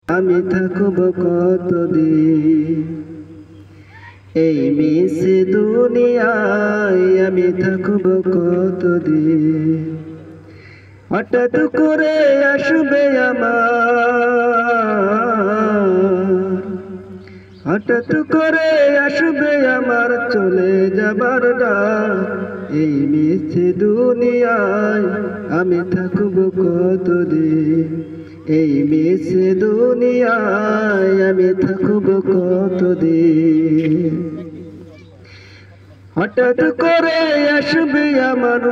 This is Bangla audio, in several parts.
আমি থাকব কতদিন এই মিছে দুনিয়ায়, আমি থাকব কতদিন। হঠাৎ করে আসবে আমার, হঠাৎ করে আসবে আমার চলে যাবার ডাক। এই মিছে দুনিয়ায় আমি থাকব কতদিন, এই মিছে দুনিয়ায় আমি থাকব কতদিন। হঠাৎ করে আসবে আমার,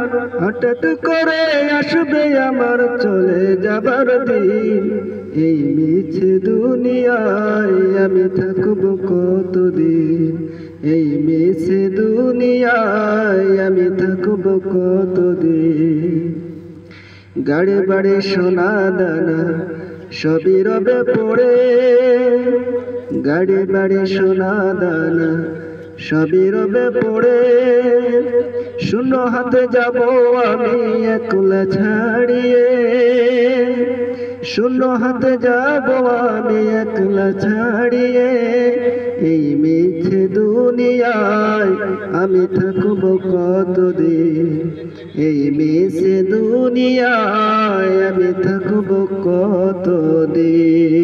হঠাৎ করে আসবে আমার চলে যাবার দিন। এই মিছে দুনিয়ায় আমি থাকব কতদিন, এই মিছে দুনিয়ায় আমি থাকব কতদিন। গাড়ি বাড়ি সোনা দানা সবই রবে পড়ে, গাড়ি বাড়ি সোনা দানা সবই রবে পড়ে। শূন্য হাতে যাব আমি একলা ছাড়িয়ে, শূন্য হাতে যাব আমি একলা ছাড়িয়ে। এই মিছে দুনিয়ায় আমি থাকব কতদিন, এই মিছে দুনিয়ায় আমি থাকব কতদিন।